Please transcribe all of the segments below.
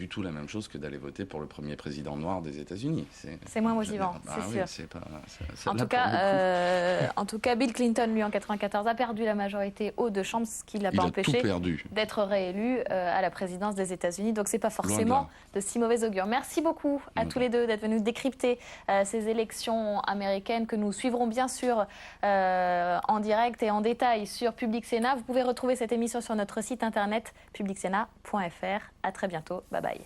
du tout la même chose que d'aller voter pour le premier président noir des États-Unis. C'est moins motivant, c'est sûr. Oui, c'est pas, en tout cas, Bill Clinton, lui, en 1994, a perdu la majorité aux deux chambres, ce qui ne l'a pas empêché d'être réélu à la présidence des États-Unis. Donc, c'est pas forcément de si mauvais augure. Merci beaucoup à tous les deux d'être venus décrypter ces élections américaines que nous suivrons bien sûr en direct et en détail sur Public Sénat. Vous pouvez retrouver cette émission sur notre site internet publicsénat.fr. À très bientôt. Bye bye.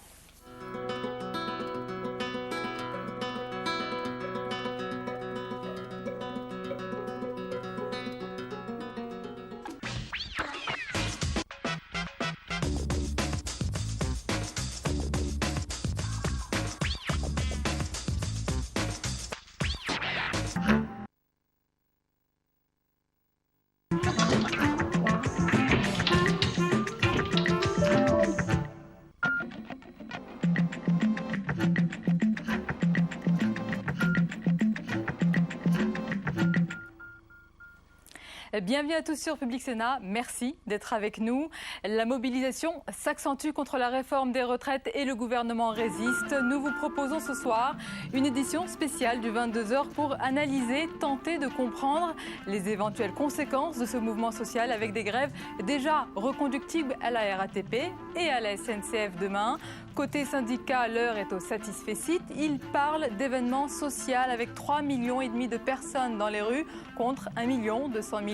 Bienvenue à tous sur Public Sénat, merci d'être avec nous. La mobilisation s'accentue contre la réforme des retraites et le gouvernement résiste. Nous vous proposons ce soir une édition spéciale du 22h pour analyser, tenter de comprendre les éventuelles conséquences de ce mouvement social avec des grèves déjà reconductibles à la RATP et à la SNCF demain. Côté syndicat, l'heure est au satisfecit. Il parle d'événements sociaux avec 3,5 millions de personnes dans les rues contre 1,2 million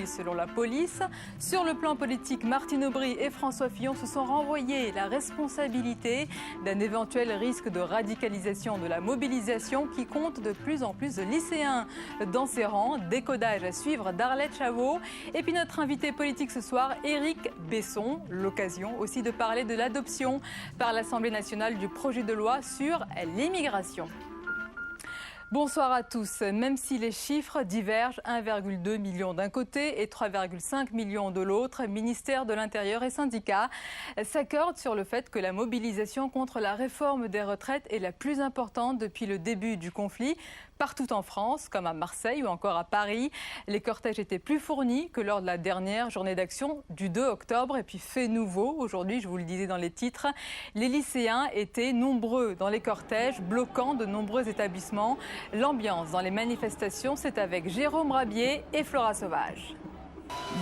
selon la police. Sur le plan politique, Martine Aubry et François Fillon se sont renvoyés la responsabilité d'un éventuel risque de radicalisation de la mobilisation qui compte de plus en plus de lycéens dans ses rangs. Décodage à suivre d'Arlette Chavot. Et puis notre invité politique ce soir, Éric Besson. L'occasion aussi de parler de l'adoption par l'Assemblée nationale du projet de loi sur l'immigration. Bonsoir à tous. Même si les chiffres divergent, 1,2 million d'un côté et 3,5 millions de l'autre, ministère de l'Intérieur et syndicats s'accordent sur le fait que la mobilisation contre la réforme des retraites est la plus importante depuis le début du conflit. Partout en France, comme à Marseille ou encore à Paris, les cortèges étaient plus fournis que lors de la dernière journée d'action du 2 octobre. Et puis fait nouveau, aujourd'hui, je vous le disais dans les titres, les lycéens étaient nombreux dans les cortèges, bloquant de nombreux établissements. L'ambiance dans les manifestations, c'est avec Jérôme Rabier et Flora Sauvage.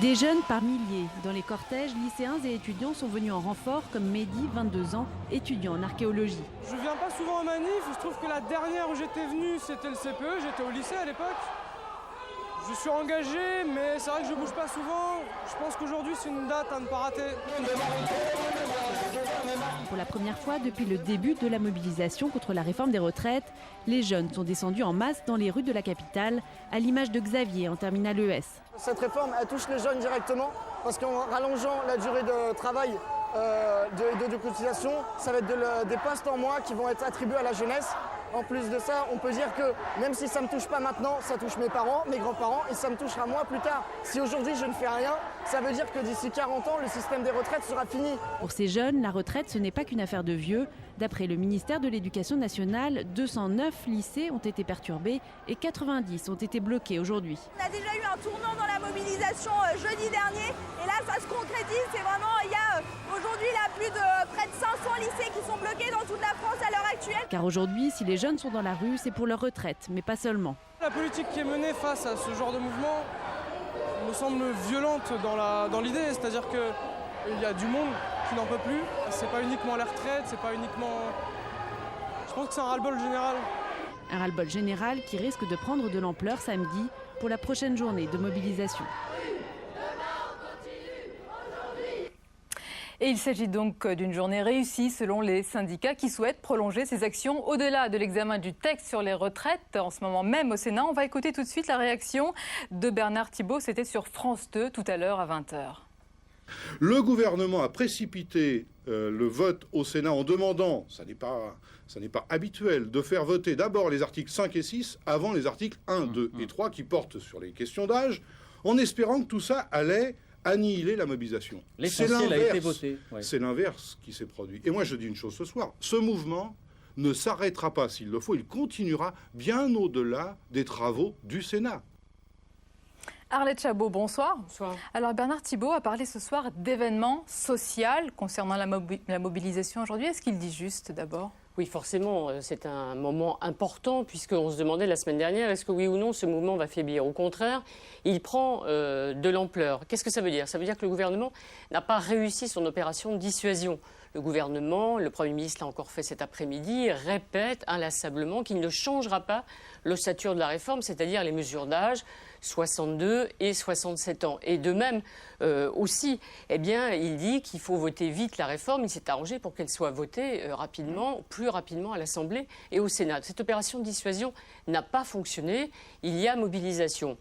Des jeunes par milliers. Dans les cortèges, lycéens et étudiants sont venus en renfort, comme Mehdi, 22 ans, étudiant en archéologie. Je viens pas souvent aux manifs, je trouve que la dernière où j'étais venu, c'était le CPE, j'étais au lycée à l'époque. Je suis engagé, mais c'est vrai que je bouge pas souvent. Je pense qu'aujourd'hui, c'est une date à ne pas rater. Pour la première fois depuis le début de la mobilisation contre la réforme des retraites, les jeunes sont descendus en masse dans les rues de la capitale, à l'image de Xavier en terminale ES. Cette réforme, elle touche les jeunes directement, parce qu'en rallongeant la durée de travail de cotisation, ça va être des postes en moins qui vont être attribués à la jeunesse. En plus de ça, on peut dire que même si ça ne me touche pas maintenant, ça touche mes parents, mes grands-parents et ça me touchera moi plus tard. Si aujourd'hui je ne fais rien, ça veut dire que d'ici 40 ans, le système des retraites sera fini. Pour ces jeunes, la retraite, ce n'est pas qu'une affaire de vieux. D'après le ministère de l'Éducation nationale, 209 lycées ont été perturbés et 90 ont été bloqués aujourd'hui. On a déjà eu un tournant dans la mobilisation jeudi dernier et là ça se concrétise. C'est vraiment, il y a aujourd'hui là plus de près de 500 lycées qui sont bloqués dans toute la France à l'heure actuelle. Car aujourd'hui, si les jeunes sont dans la rue, c'est pour leur retraite, mais pas seulement. La politique qui est menée face à ce genre de mouvement me semble violente dans l'idée, c'est-à-dire qu'il y a du monde qui n'en peut plus. C'est pas uniquement la retraite, c'est pas uniquement... Je pense que c'est un ras-le-bol général. Un ras-le-bol général qui risque de prendre de l'ampleur samedi pour la prochaine journée de mobilisation. Et il s'agit donc d'une journée réussie selon les syndicats qui souhaitent prolonger ces actions au-delà de l'examen du texte sur les retraites en ce moment même au Sénat. On va écouter tout de suite la réaction de Bernard Thibault. C'était sur France 2 tout à l'heure à 20h. Le gouvernement a précipité le vote au Sénat en demandant, ça n'est pas habituel, de faire voter d'abord les articles 5 et 6 avant les articles 1, 2 et 3 qui portent sur les questions d'âge, en espérant que tout ça allait annihiler la mobilisation. L'essentiel a été voté. Ouais. C'est l'inverse qui s'est produit. Et moi je dis une chose ce soir, ce mouvement ne s'arrêtera pas s'il le faut, il continuera bien au-delà des travaux du Sénat. Arlette Chabot, bonsoir. Bonsoir. Alors Bernard Thibault a parlé ce soir d'événements sociaux concernant la mobilisation aujourd'hui. Est-ce qu'il dit juste d'abord ? Oui, forcément, c'est un moment important puisqu'on se demandait la semaine dernière est-ce que oui ou non ce mouvement va faiblir. Au contraire, il prend de l'ampleur. Qu'est-ce que ça veut dire ? Ça veut dire que le gouvernement n'a pas réussi son opération de dissuasion. Le gouvernement, le Premier ministre l'a encore fait cet après-midi, répète inlassablement qu'il ne changera pas l'ossature de la réforme, c'est-à-dire les mesures d'âge, 62 et 67 ans. Et de même aussi, eh bien, il dit qu'il faut voter vite la réforme. Il s'est arrangé pour qu'elle soit votée rapidement, plus rapidement à l'Assemblée et au Sénat. Cette opération de dissuasion n'a pas fonctionné. Il y a mobilisation.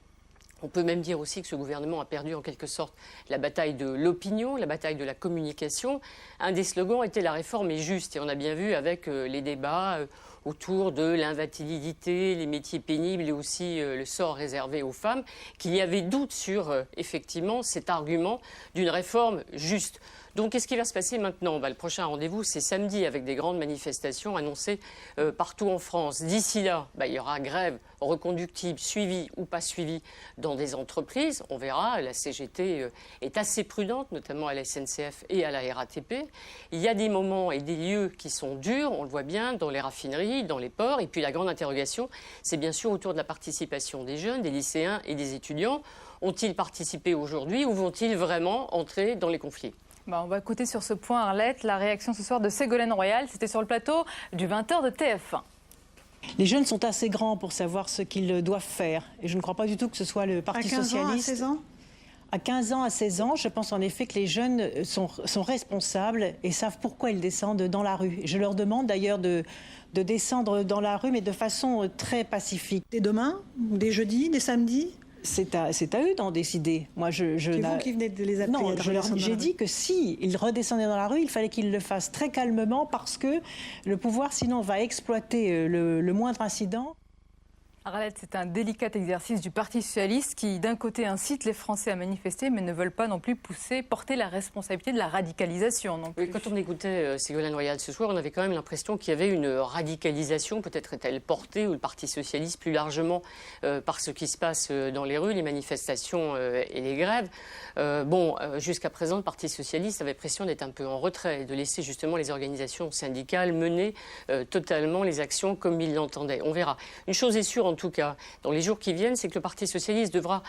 On peut même dire aussi que ce gouvernement a perdu en quelque sorte la bataille de l'opinion, la bataille de la communication. Un des slogans était « La réforme est juste ». Et on a bien vu avec les débats autour de l'invalidité, les métiers pénibles et aussi le sort réservé aux femmes, qu'il y avait doute sur effectivement cet argument d'une réforme juste. Donc, qu'est-ce qui va se passer maintenant ? Le prochain rendez-vous, c'est samedi, avec des grandes manifestations annoncées partout en France. D'ici là, il y aura grève reconductible, suivie ou pas suivie dans des entreprises. On verra, la CGT est assez prudente, notamment à la SNCF et à la RATP. Il y a des moments et des lieux qui sont durs, on le voit bien, dans les raffineries, dans les ports. Et puis la grande interrogation, c'est bien sûr autour de la participation des jeunes, des lycéens et des étudiants. Ont-ils participé aujourd'hui ou vont-ils vraiment entrer dans les conflits ? On va écouter sur ce point, Arlette, la réaction ce soir de Ségolène Royal. C'était sur le plateau du 20h de TF1. Les jeunes sont assez grands pour savoir ce qu'ils doivent faire. Et je ne crois pas du tout que ce soit le Parti socialiste. À 15 ans, à 16 ans ? À 15 ans, à 16 ans, je pense en effet que les jeunes sont responsables et savent pourquoi ils descendent dans la rue. Je leur demande d'ailleurs de descendre dans la rue, mais de façon très pacifique. Dès demain, dès jeudi, dès samedi ? C'est à eux d'en décider. Moi, c'est vous qui venez de les appeler. Non, j'ai dit que s'ils redescendaient dans la rue, il fallait qu'ils le fassent très calmement parce que le pouvoir, sinon, va exploiter le moindre incident. Arlette, c'est un délicat exercice du Parti socialiste qui, d'un côté, incite les Français à manifester, mais ne veulent pas non plus porter la responsabilité de la radicalisation. Non plus. Oui, quand on écoutait Ségolène Royal ce soir, on avait quand même l'impression qu'il y avait une radicalisation, peut-être est-elle portée, ou le Parti socialiste plus largement, par ce qui se passe dans les rues, les manifestations et les grèves. Jusqu'à présent, le Parti socialiste avait l'impression d'être un peu en retrait, de laisser justement les organisations syndicales mener totalement les actions comme ils l'entendaient. On verra. Une chose est sûre, en tout cas, dans les jours qui viennent, c'est que le Parti socialiste devra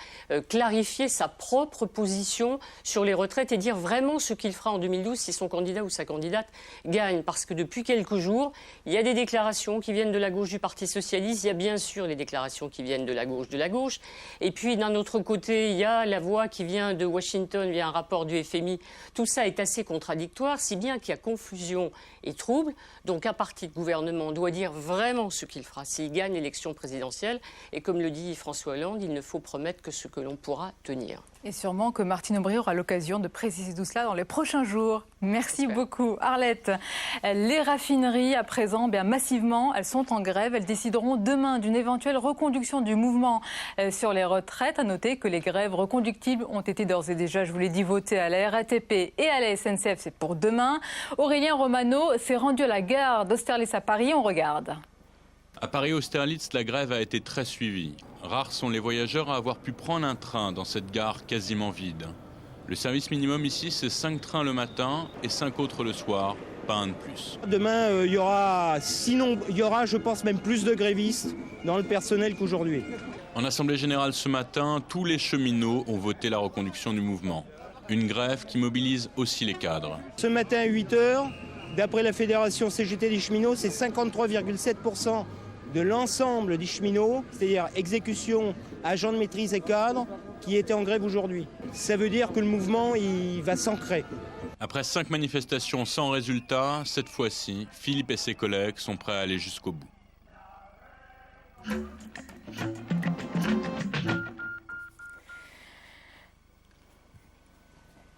clarifier sa propre position sur les retraites et dire vraiment ce qu'il fera en 2012 si son candidat ou sa candidate gagne. Parce que depuis quelques jours, il y a des déclarations qui viennent de la gauche du Parti socialiste, il y a bien sûr les déclarations qui viennent de la gauche. Et puis d'un autre côté, il y a la voix qui vient de Washington via un rapport du FMI. Tout ça est assez contradictoire, si bien qu'il y a confusion et trouble. Donc un parti de gouvernement doit dire vraiment ce qu'il fera s'il gagne l'élection présidentielle. Et comme le dit François Hollande, il ne faut promettre que ce que l'on pourra tenir. Et sûrement que Martine Aubry aura l'occasion de préciser tout cela dans les prochains jours. Merci beaucoup, Arlette. Les raffineries, à présent, massivement, elles sont en grève. Elles décideront demain d'une éventuelle reconduction du mouvement sur les retraites. À noter que les grèves reconductibles ont été d'ores et déjà, je vous l'ai dit, votées à la RATP et à la SNCF. C'est pour demain. Aurélien Romano s'est rendu à la gare d'Austerlitz à Paris. On regarde. À Paris-Austerlitz, la grève a été très suivie. Rares sont les voyageurs à avoir pu prendre un train dans cette gare quasiment vide. Le service minimum ici, c'est 5 trains le matin et 5 autres le soir, pas un de plus. Demain, il y aura, je pense, même plus de grévistes dans le personnel qu'aujourd'hui. En assemblée générale ce matin, tous les cheminots ont voté la reconduction du mouvement. Une grève qui mobilise aussi les cadres. Ce matin à 8h, d'après la Fédération CGT des cheminots, c'est 53,7% de l'ensemble des cheminots, c'est-à-dire exécution, agents de maîtrise et cadres, qui étaient en grève aujourd'hui. Ça veut dire que le mouvement, il va s'ancrer. Après 5 manifestations sans résultat, cette fois-ci, Philippe et ses collègues sont prêts à aller jusqu'au bout.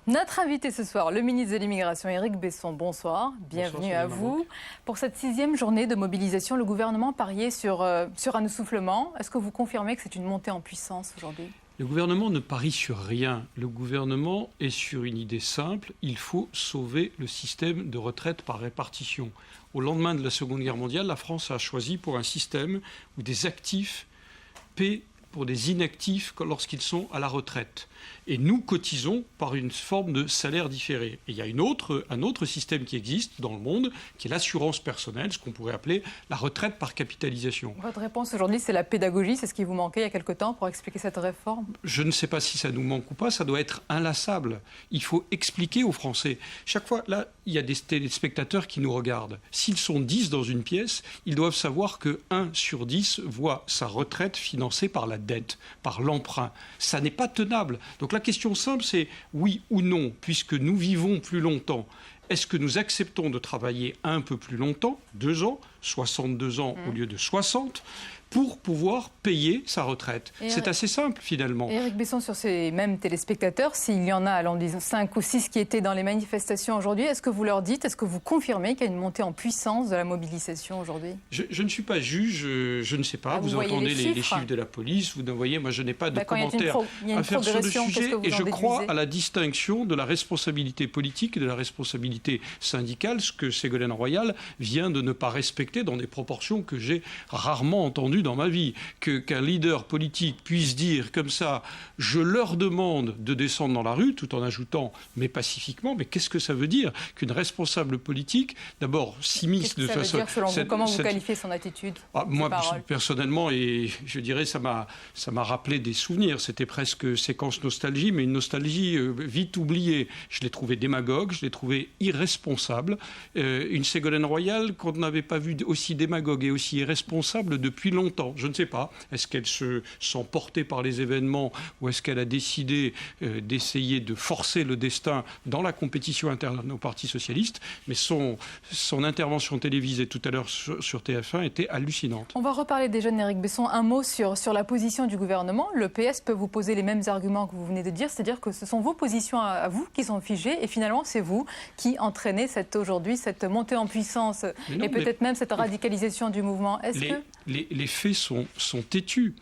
Notre invité ce soir, le ministre de l'Immigration, Éric Besson, bonsoir. Bienvenue à vous. Pour cette 6e journée de mobilisation, le gouvernement pariait sur un essoufflement. Est-ce que vous confirmez que c'est une montée en puissance aujourd'hui ? Le gouvernement ne parie sur rien. Le gouvernement est sur une idée simple. Il faut sauver le système de retraite par répartition. Au lendemain de la Seconde Guerre mondiale, la France a choisi pour un système où des actifs paient pour des inactifs lorsqu'ils sont à la retraite. Et nous cotisons par une forme de salaire différé. Et il y a un autre système qui existe dans le monde, qui est l'assurance personnelle, ce qu'on pourrait appeler la retraite par capitalisation. Votre réponse aujourd'hui, c'est la pédagogie, c'est ce qui vous manquait il y a quelque temps pour expliquer cette réforme? Je ne sais pas si ça nous manque ou pas, ça doit être inlassable. Il faut expliquer aux Français. Chaque fois, là, il y a des téléspectateurs qui nous regardent. S'ils sont 10 dans une pièce, ils doivent savoir que 1 sur 10 voit sa retraite financée par la dette, par l'emprunt. Ça n'est pas tenable. Donc la question simple, c'est oui ou non, puisque nous vivons plus longtemps. Est-ce que nous acceptons de travailler un peu plus longtemps, 2 ans, 62 ans au lieu de 60, pour pouvoir payer sa retraite? C'est assez simple, finalement. Éric Besson, sur ces mêmes téléspectateurs, s'il y en a, allons disons 5 ou 6 qui étaient dans les manifestations aujourd'hui, est-ce que vous leur dites, est-ce que vous confirmez qu'il y a une montée en puissance de la mobilisation aujourd'hui? Je ne suis pas juge, je ne sais pas. Vous entendez les chiffres de la police, vous voyez, moi je n'ai pas de commentaires à faire sur le sujet. Et je crois à la distinction de la responsabilité politique et de la responsabilité syndicale, ce que Ségolène Royal vient de ne pas respecter dans des proportions que j'ai rarement entendues dans ma vie, qu'un leader politique puisse dire comme ça, je leur demande de descendre dans la rue, tout en ajoutant, mais pacifiquement, mais qu'est-ce que ça veut dire qu'une responsable politique, d'abord, s'immisce de façon... Qu'est-ce que ça veut dire selon vous? Comment vous qualifiez son attitude? Moi, personnellement, et je dirais, ça m'a rappelé des souvenirs, c'était presque séquence nostalgie, mais une nostalgie vite oubliée. Je l'ai trouvé démagogue, je l'ai trouvé irresponsable. Une Ségolène Royal qu'on n'avait pas vue aussi démagogue et aussi irresponsable depuis longtemps. Je ne sais pas. Est-ce qu'elle se sent portée par les événements ou est-ce qu'elle a décidé d'essayer de forcer le destin dans la compétition interne au Parti socialiste? Mais son intervention télévisée tout à l'heure sur TF1 était hallucinante. On va reparler des jeunes, Éric Besson. Un mot sur la position du gouvernement. Le PS peut vous poser les mêmes arguments que vous venez de dire, c'est-à-dire que ce sont vos positions à vous qui sont figées et finalement c'est vous qui entraînez aujourd'hui cette montée en puissance et peut-être même cette radicalisation du mouvement. Les faits sont têtus.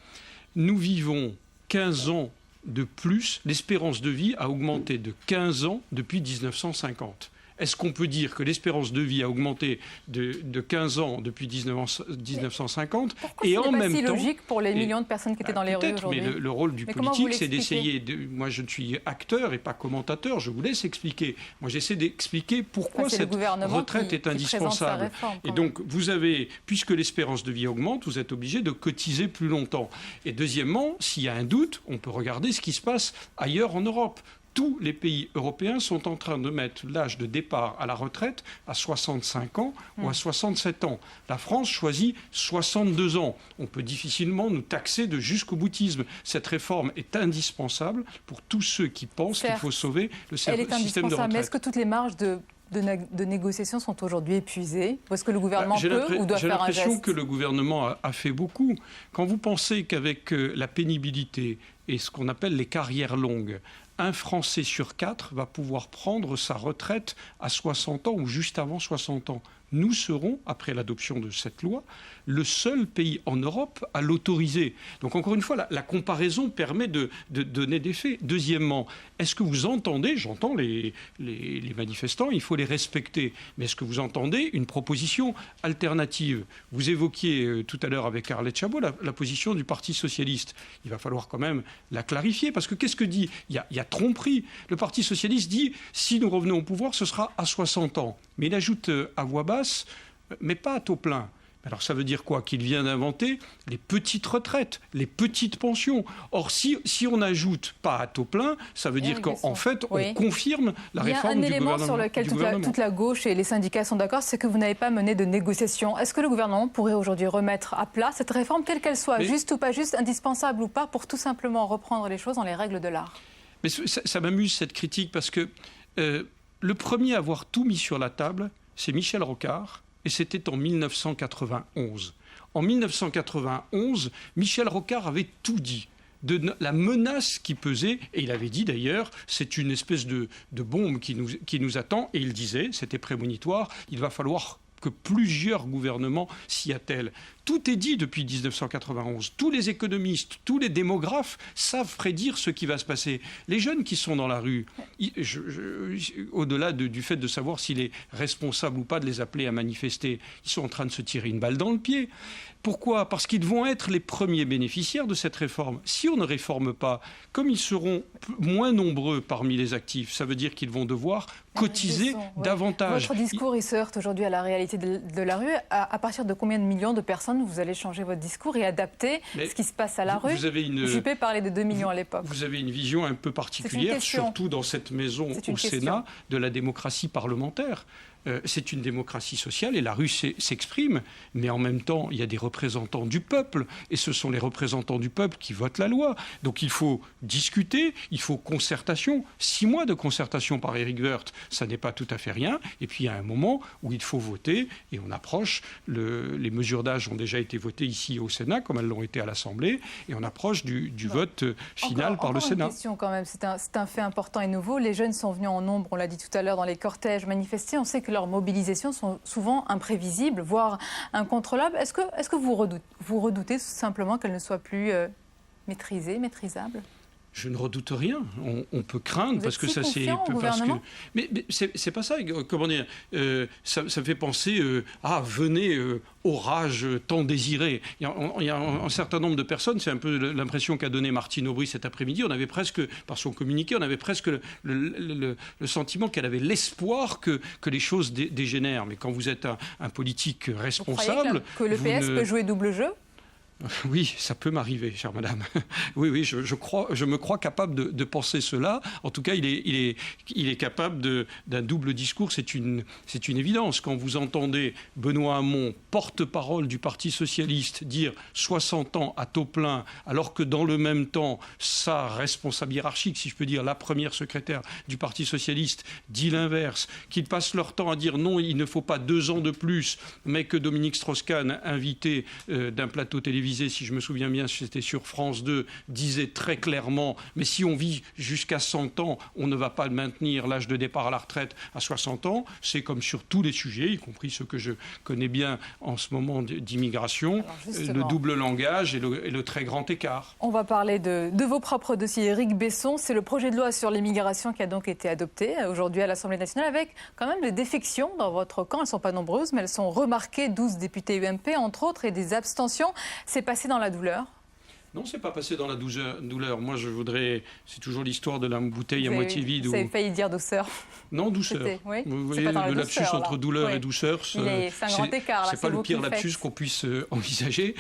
Nous vivons 15 ans de plus. L'espérance de vie a augmenté de 15 ans depuis 1950. Est-ce qu'on peut dire que l'espérance de vie a augmenté de 15 ans depuis 1950 et en même temps... C'est pas si logique pour les millions de personnes qui étaient dans les rues aujourd'hui. Mais le rôle du politique, c'est d'essayer... Moi, je suis acteur et pas commentateur. Je vous laisse expliquer. Moi, j'essaie d'expliquer pourquoi cette retraite est indispensable. Et donc, vous avez... Puisque l'espérance de vie augmente, vous êtes obligé de cotiser plus longtemps. Et deuxièmement, s'il y a un doute, on peut regarder ce qui se passe ailleurs en Europe. Tous les pays européens sont en train de mettre l'âge de départ à la retraite à 65 ans ou à 67 ans. La France choisit 62 ans. On peut difficilement nous taxer de jusqu'au-boutisme. Cette réforme est indispensable pour tous ceux qui pensent qu'il faut sauver le système de retraite. Mais est-ce que toutes les marges de négociation sont aujourd'hui épuisées? Ou est-ce que le gouvernement peut ou doit faire un geste? J'ai l'impression que le gouvernement a fait beaucoup. Quand vous pensez qu'avec la pénibilité et ce qu'on appelle les carrières longues, un Français sur 4 va pouvoir prendre sa retraite à 60 ans ou juste avant 60 ans. Nous serons, après l'adoption de cette loi, le seul pays en Europe à l'autoriser. Donc encore une fois, la comparaison permet de donner des faits. Deuxièmement, est-ce que vous entendez, j'entends les manifestants, il faut les respecter, mais est-ce que vous entendez une proposition alternative? Vous évoquiez tout à l'heure avec Arlette Chabot la position du Parti socialiste. Il va falloir quand même la clarifier, parce que qu'est-ce que dit? Il y a tromperie. Le Parti socialiste dit, si nous revenons au pouvoir, ce sera à 60 ans. Mais il ajoute à voix basse, mais pas à taux plein. Alors ça veut dire quoi? Qu'il vient d'inventer les petites retraites, les petites pensions. Or, si on n'ajoute pas à taux plein, ça veut dire qu'en fait, on confirme la réforme du gouvernement. Il y a un élément sur lequel toute la gauche et les syndicats sont d'accord, c'est que vous n'avez pas mené de négociation. Est-ce que le gouvernement pourrait aujourd'hui remettre à plat cette réforme, telle qu'elle soit, juste ou pas juste, indispensable ou pas, pour tout simplement reprendre les choses dans les règles de l'art? Mais ça m'amuse, cette critique, parce que le premier à avoir tout mis sur la table, c'est Michel Rocard, et c'était en 1991. En 1991, Michel Rocard avait tout dit de la menace qui pesait, et il avait dit d'ailleurs, c'est une espèce de bombe qui nous attend, et il disait, c'était prémonitoire, il va falloir que plusieurs gouvernements s'y attellent. Tout est dit depuis 1991. Tous les économistes, tous les démographes savent prédire ce qui va se passer. Les jeunes qui sont dans la rue, au-delà du fait de savoir s'il est responsable ou pas de les appeler à manifester, ils sont en train de se tirer une balle dans le pied. Pourquoi ? Parce qu'ils vont être les premiers bénéficiaires de cette réforme. Si on ne réforme pas, comme ils seront moins nombreux parmi les actifs, ça veut dire qu'ils vont devoir cotiser davantage. Votre discours, il se heurte aujourd'hui à la réalité de la rue. À partir de combien de millions de personnes vous allez changer votre discours et adapter ce qui se passe à la rue ? Juppé parlait de 2 millions à l'époque. Vous avez une vision un peu particulière, surtout dans cette maison au Sénat, de la démocratie parlementaire. C'est une démocratie sociale et la rue s'exprime, mais en même temps, il y a des représentants du peuple et ce sont les représentants du peuple qui votent la loi. Donc il faut discuter, il faut concertation. 6 mois de concertation par Éric Woerth, ça n'est pas tout à fait rien. Et puis il y a un moment où il faut voter et on approche, les mesures d'âge ont déjà été votées ici au Sénat, comme elles l'ont été à l'Assemblée, et on approche du vote final par le Sénat. Une question quand même, c'est un fait important et nouveau. Les jeunes sont venus en nombre, on l'a dit tout à l'heure, dans les cortèges manifester. On sait que leurs mobilisations sont souvent imprévisibles, voire incontrôlables. Est-ce que vous redoutez tout simplement qu'elles ne soient plus maîtrisables ? Je ne redoute rien. On peut craindre parce que ça c'est mais c'est pas ça. Comment dire ça me fait penser venez orage tant désiré. Il y a un certain nombre de personnes. C'est un peu l'impression qu'a donné Martine Aubry cet après-midi. On avait presque, par son communiqué, on avait presque le sentiment qu'elle avait l'espoir que les choses dégénèrent. Mais quand vous êtes un politique responsable, que le PS peut jouer double jeu. Oui, ça peut m'arriver, chère madame. Oui, je me crois capable de penser cela. En tout cas, il est capable d'un double discours. C'est une évidence. Quand vous entendez Benoît Hamon, porte-parole du Parti socialiste, dire 60 ans à taux plein, alors que dans le même temps, sa responsable hiérarchique, si je peux dire, la première secrétaire du Parti socialiste, dit l'inverse, qu'ils passent leur temps à dire non, il ne faut pas 2 ans de plus, mais que Dominique Strauss-Kahn, invité d'un plateau télévisé, si je me souviens bien, c'était sur France 2, disait très clairement, mais si on vit jusqu'à 100 ans, on ne va pas maintenir l'âge de départ à la retraite à 60 ans. C'est comme sur tous les sujets, y compris ceux que je connais bien en ce moment d'immigration, le double langage et le très grand écart. On va parler de vos propres dossiers. Éric Besson, c'est le projet de loi sur l'immigration qui a donc été adopté aujourd'hui à l'Assemblée nationale avec quand même des défections dans votre camp. Elles ne sont pas nombreuses, mais elles sont remarquées. 12 députés UMP, entre autres, et des abstentions. C'est passé dans la douleur ? Non, c'est pas passé dans la douleur. Moi, je voudrais... C'est toujours l'histoire de la bouteille à moitié vide. Vous avez failli dire douceur. Non, douceur. Oui. Vous voyez, le lapsus entre douleur et douceur, c'est un grand écart. C'est pas le pire lapsus qu'on puisse envisager.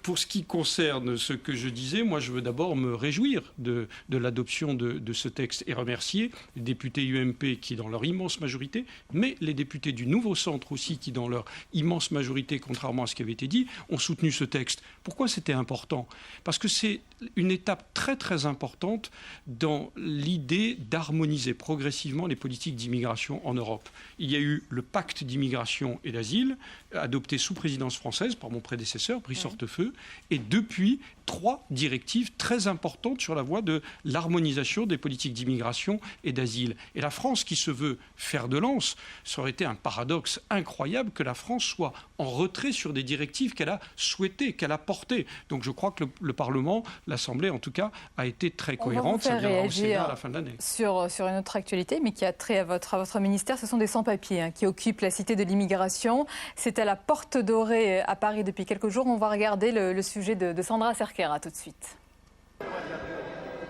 Pour ce qui concerne ce que je disais, moi, je veux d'abord me réjouir de l'adoption de ce texte et remercier les députés UMP qui, dans leur immense majorité, mais les députés du Nouveau Centre aussi, qui, dans leur immense majorité, contrairement à ce qui avait été dit, ont soutenu ce texte. Pourquoi c'était important ? Parce que c'est une étape très très importante dans l'idée d'harmoniser progressivement les politiques d'immigration en Europe. Il y a eu le pacte d'immigration et d'asile, adopté sous présidence française par mon prédécesseur, Brice Hortefeux, et depuis 3 directives très importantes sur la voie de l'harmonisation des politiques d'immigration et d'asile. Et la France, qui se veut fer de lance, ça aurait été un paradoxe incroyable que la France soit en retrait sur des directives qu'elle a souhaitées, qu'elle a portées. Donc je crois que le Parlement, l'Assemblée en tout cas, a été très cohérente. Ça viendra au Sénat à la fin de l'année. Sur une autre actualité, mais qui a trait à votre ministère, ce sont des sans-papiers qui occupent la cité de l'immigration. C'est à la Porte Dorée à Paris depuis quelques jours. On va regarder le sujet de Sandra Cerquera tout de suite.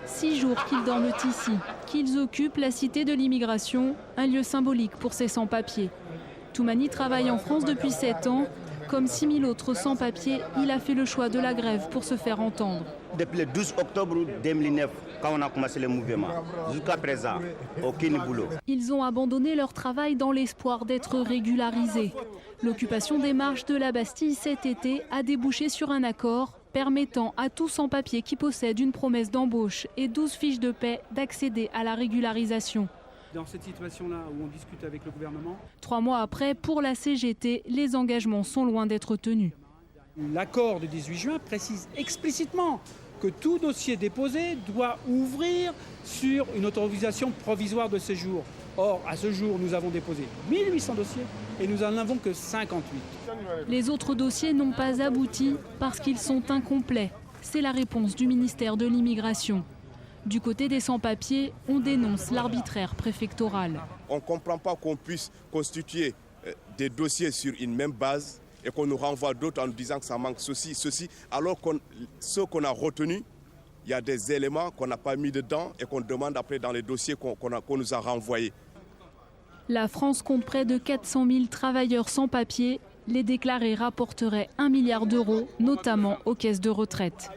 6 jours qu'ils dorment ici, qu'ils occupent la cité de l'immigration, un lieu symbolique pour ces sans-papiers. Toumani travaille en France depuis 7 ans. Comme 6000 autres sans-papiers, il a fait le choix de la grève pour se faire entendre. Depuis le 12 octobre 2009, quand on a commencé le mouvement, jusqu'à présent, aucun boulot. Ils ont abandonné leur travail dans l'espoir d'être régularisés. L'occupation des marches de la Bastille cet été a débouché sur un accord permettant à tout sans-papier qui possède une promesse d'embauche et 12 fiches de paie d'accéder à la régularisation. Dans cette situation-là où on discute avec le gouvernement. 3 mois après, pour la CGT, les engagements sont loin d'être tenus. L'accord du 18 juin précise explicitement que tout dossier déposé doit ouvrir sur une autorisation provisoire de séjour. Or, à ce jour, nous avons déposé 1800 dossiers et nous n'en avons que 58. Les autres dossiers n'ont pas abouti parce qu'ils sont incomplets. C'est la réponse du ministère de l'Immigration. Du côté des sans-papiers, on dénonce l'arbitraire préfectoral. On ne comprend pas qu'on puisse constituer des dossiers sur une même base et qu'on nous renvoie d'autres en nous disant que ça manque ceci, alors que ce qu'on a retenu, il y a des éléments qu'on n'a pas mis dedans et qu'on demande après dans les dossiers qu'on nous a renvoyés. La France compte près de 400 000 travailleurs sans papier. Les déclarés rapporteraient 1 milliard d'euros, notamment aux caisses de retraite.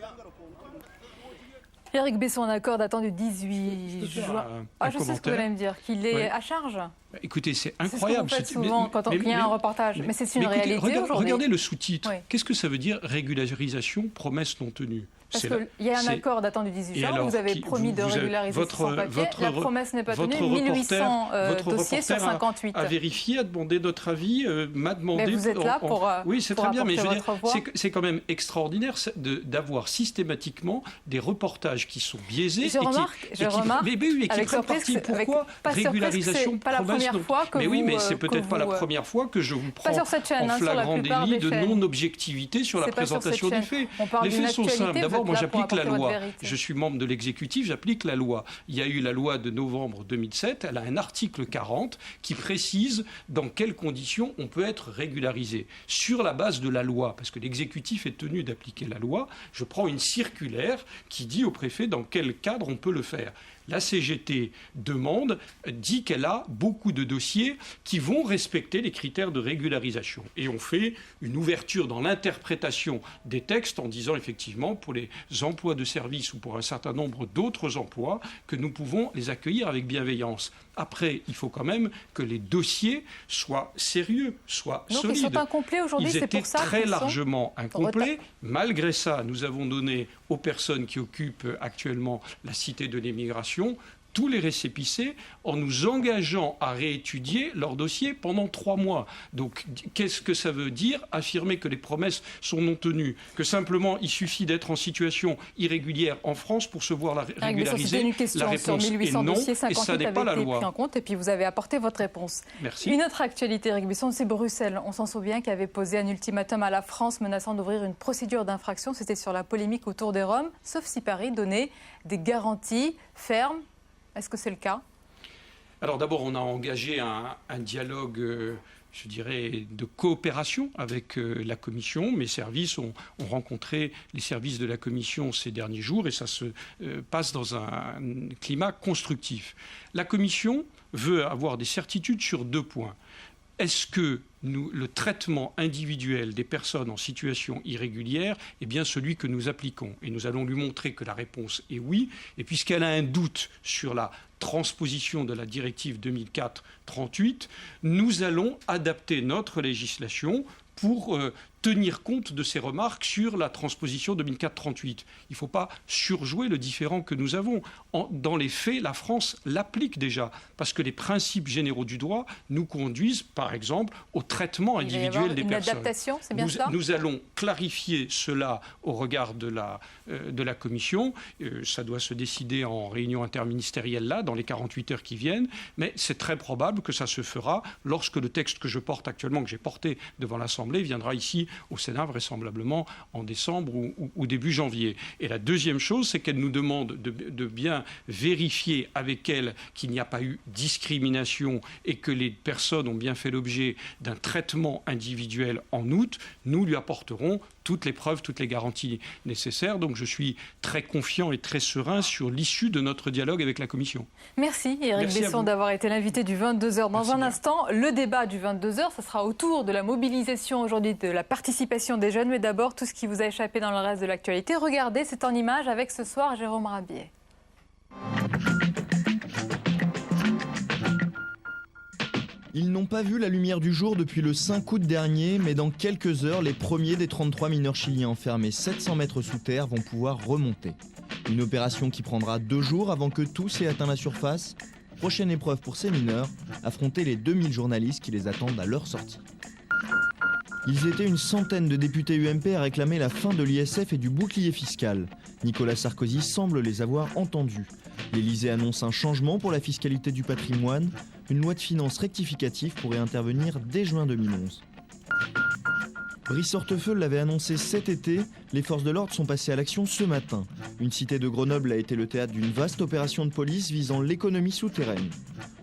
Éric Besson, un accord datant du 18 juin. Je sais ce que vous allez me dire, qu'il est à charge. Écoutez, c'est incroyable. C'est ce que vous faites souvent quand il y a un reportage. Mais c'est une réalité aujourd'hui. Regardez le sous-titre. Oui. Qu'est-ce que ça veut dire régularisation, promesse non tenue? Parce qu'il y a un accord datant du 18 juin, vous avez promis de régulariser ces sans-papiers, la promesse n'est pas tenue, 1800 dossiers sur 58. A vérifié, a demandé notre avis, m'a demandé... Mais vous êtes là pour oui, c'est très bien, mais je veux dire, c'est quand même extraordinaire d'avoir systématiquement des reportages qui sont biaisés. Je remarque, avec surprise, pourquoi régularisation, promesse non... Mais oui, mais c'est peut-être pas la première fois que je vous prends en flagrant délit de non-objectivité sur la présentation des faits. Les faits sont simples. D'abord, moi, j'applique la loi. Je suis membre de l'exécutif, j'applique la loi. Il y a eu la loi de novembre 2007. Elle a un article 40 qui précise dans quelles conditions on peut être régularisé. Sur la base de la loi, parce que l'exécutif est tenu d'appliquer la loi, je prends une circulaire qui dit au préfet dans quel cadre on peut le faire. La CGT dit qu'elle a beaucoup de dossiers qui vont respecter les critères de régularisation. Et on fait une ouverture dans l'interprétation des textes en disant effectivement pour les emplois de service ou pour un certain nombre d'autres emplois que nous pouvons les accueillir avec bienveillance. Après, il faut quand même que les dossiers soient sérieux, soient solides. Ils sont incomplets aujourd'hui, c'est pour ça qu'ils étaient très largement incomplets. Malgré ça, nous avons donné aux personnes qui occupent actuellement la Cité de l'Immigration tous les récépissés en nous engageant à réétudier leur dossier pendant 3 mois. Donc, qu'est-ce que ça veut dire? Affirmer que les promesses sont non tenues, que simplement il suffit d'être en situation irrégulière en France pour se voir régulariser. La réponse est non, et ça n'est pas la loi. Pris en compte, et puis vous avez apporté votre réponse. Merci. Une autre actualité, Éric Besson, c'est Bruxelles. On s'en souvient, qui avait posé un ultimatum à la France menaçant d'ouvrir une procédure d'infraction. C'était sur la polémique autour des Roms, sauf si Paris donnait des garanties fermes. Est-ce que c'est le cas? Alors d'abord, on a engagé un dialogue, je dirais, de coopération avec la Commission. Mes services ont rencontré les services de la Commission ces derniers jours et ça se passe dans un climat constructif. La Commission veut avoir des certitudes sur 2 points. Est-ce que le traitement individuel des personnes en situation irrégulière est bien celui que nous appliquons? Et nous allons lui montrer que la réponse est oui. Et puisqu'elle a un doute sur la transposition de la directive 2004-38, nous allons adapter notre législation pour tenir compte de ces remarques sur la transposition 2004-38. Il ne faut pas surjouer le différent que nous avons. Dans les faits, la France l'applique déjà, parce que les principes généraux du droit nous conduisent, par exemple, au traitement individuel des personnes. Adaptation, c'est bien ça ? Nous allons clarifier cela au regard de la Commission. Ça doit se décider en réunion interministérielle, là, dans les 48 heures qui viennent, mais c'est très probable que ça se fera lorsque le texte que je porte actuellement, que j'ai porté devant l'Assemblée, viendra ici au Sénat, vraisemblablement en décembre ou début janvier. Et la deuxième chose, c'est qu'elle nous demande de bien vérifier avec elle qu'il n'y a pas eu discrimination et que les personnes ont bien fait l'objet d'un traitement individuel en août. Nous lui apporterons toutes les preuves, toutes les garanties nécessaires. Donc je suis très confiant et très serein sur l'issue de notre dialogue avec la Commission. Merci Éric Besson d'avoir été l'invité du 22h. Dans un instant, le débat du 22h, ce sera autour de la mobilisation aujourd'hui, de la participation des jeunes. Mais d'abord, tout ce qui vous a échappé dans le reste de l'actualité. Regardez, c'est en images avec ce soir Jérôme Rabier. Ils n'ont pas vu la lumière du jour depuis le 5 août dernier, mais dans quelques heures, les premiers des 33 mineurs chiliens enfermés 700 mètres sous terre vont pouvoir remonter. Une opération qui prendra 2 jours avant que tous aient atteint la surface. Prochaine épreuve pour ces mineurs, affronter les 2000 journalistes qui les attendent à leur sortie. Ils étaient une centaine de députés UMP à réclamer la fin de l'ISF et du bouclier fiscal. Nicolas Sarkozy semble les avoir entendus. L'Élysée annonce un changement pour la fiscalité du patrimoine. Une loi de finances rectificative pourrait intervenir dès juin 2011. Brice Hortefeux l'avait annoncé cet été, les forces de l'ordre sont passées à l'action ce matin. Une cité de Grenoble a été le théâtre d'une vaste opération de police visant l'économie souterraine.